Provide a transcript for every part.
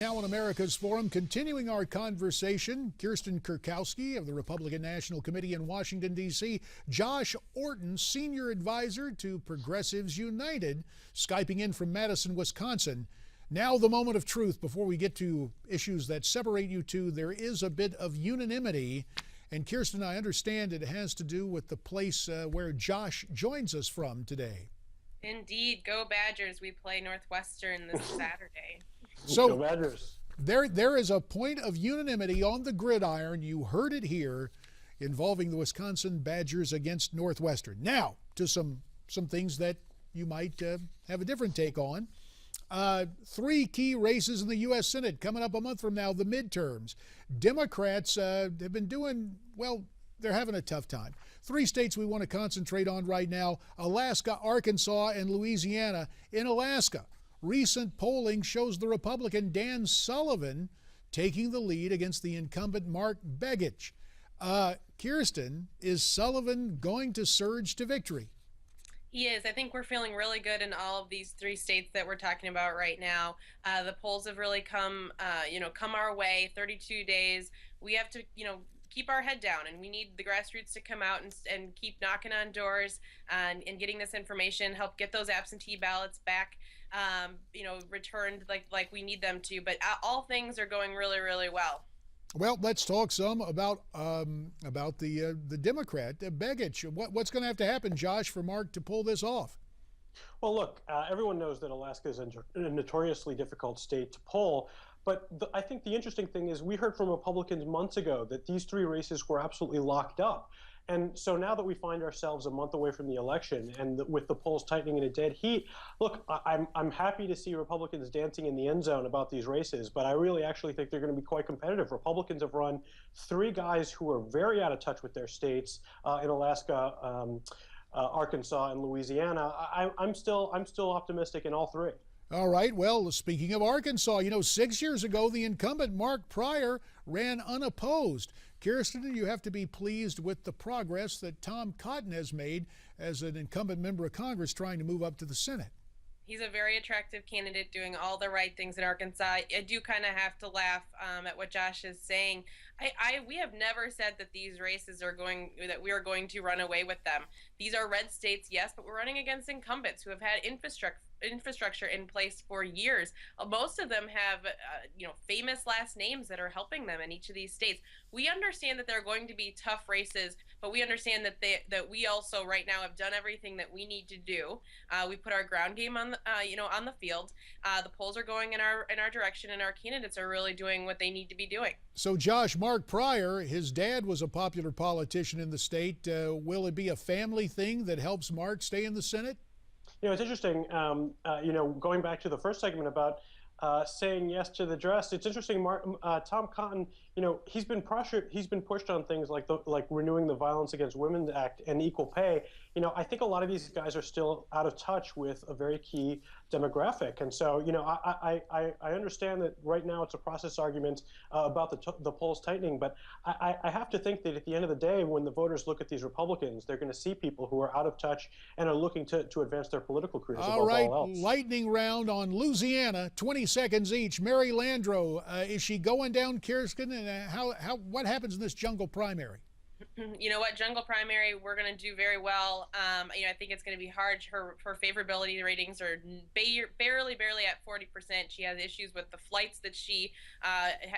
Now on America's Forum, continuing our conversation, Kirsten Kukowski of the Republican National Committee in Washington, D.C., Josh Orton, senior advisor to Progressives United, Skyping in from Madison, Wisconsin. Now the moment of truth before we get to issues that separate you two. There is a bit of unanimity. And Kirsten, I understand it has to do with the place where Josh joins us from today. Indeed. Go Badgers. We play Northwestern this Saturday. So Go Badgers. There is a point of unanimity on the gridiron. You heard it here, involving the Wisconsin Badgers against Northwestern. Now, to some things that you might have a different take on. Three key races in the U.S. Senate coming up a month from now, the midterms. Democrats have been doing, well, they're having a tough time. Three states we want to concentrate on right now: Alaska, Arkansas, and Louisiana. In Alaska, recent polling shows the Republican Dan Sullivan taking the lead against the incumbent Mark Begich. Kirsten, is Sullivan going to surge to victory? He is. I think we're feeling really good in all of these three states that we're talking about right now. The polls have really come our way. 32 days. We have to, keep our head down, and we need the grassroots to come out and keep knocking on doors and getting this information, help get those absentee ballots back, returned like we need them to. But all things are going really, really well. Well, let's talk some about the Democrat, Begich. What's going to have to happen, Josh, for Mark to pull this off? Well, look, everyone knows that Alaska is a notoriously difficult state to poll. But I think the interesting thing is we heard from Republicans months ago that these three races were absolutely locked up. And so now that we find ourselves a month away from the election and with the polls tightening in a dead heat, look, I'm happy to see Republicans dancing in the end zone about these races, but I really actually think they're going to be quite competitive. Republicans have run three guys who are very out of touch with their states in Alaska, Arkansas, and Louisiana. I'm still optimistic in all three. All right. Well, speaking of Arkansas, 6 years ago, the incumbent Mark Pryor ran unopposed. Kirsten, you have to be pleased with the progress that Tom Cotton has made as an incumbent member of Congress trying to move up to the Senate. He's a very attractive candidate doing all the right things in Arkansas. I do kind of have to laugh at what Josh is saying. We have never said that these races that we are going to run away with them. These are red states, yes, but we're running against incumbents who have had infrastructure in place for years. Most of them have famous last names that are helping them in each of these states. We understand that they're going to be tough races, but we understand that we also right now have done everything that we need to do. We put our ground game on the field. The polls are going in our direction, and our candidates are really doing what they need to be doing. So Josh, Mark Pryor, his dad was a popular politician in the state. Will it be a family thing that helps Mark stay in the Senate? It's interesting, going back to the first segment about saying yes to the dress. It's interesting, Tom Cotton, he's been pushed on things like renewing the Violence Against Women Act and equal pay. I think a lot of these guys are still out of touch with a very key demographic. And so, I understand that right now it's a process argument about the polls tightening, but I have to think that at the end of the day, when the voters look at these Republicans, they're going to see people who are out of touch and are looking to advance their political careers above all else. Lightning round on Louisiana, 20 seconds each. Mary Landrieu, is she going down, Kirsten? And what happens in this jungle primary? You know what, jungle primary, we're going to do very well. I think it's going to be hard. Her favorability ratings are barely at 40%. She has issues with the flights that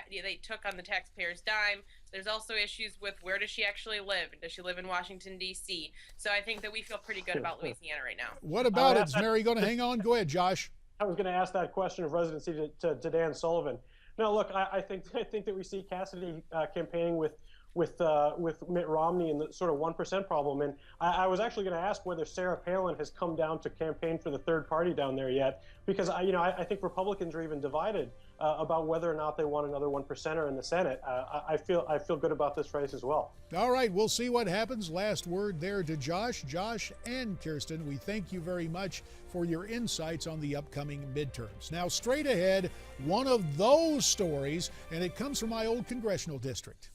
they took on the taxpayers' dime. There's also issues with where does she actually live? Does she live in Washington, D.C.? So I think that we feel pretty good about Louisiana right now. What about it? Is Mary going to hang on? Go ahead, Josh. I was going to ask that question of residency to Dan Sullivan. No, look, I think that we see Cassidy campaigning with Mitt Romney and the sort of 1% problem. And I was actually going to ask whether Sarah Palin has come down to campaign for the third party down there yet, because I think Republicans are even divided about whether or not they want another 1%er in the Senate. I feel good about this race as well. All right, we'll see what happens. Last word there to Josh and Kirsten. We thank you very much for your insights on the upcoming midterms. Now, straight ahead, one of those stories, and it comes from my old congressional district.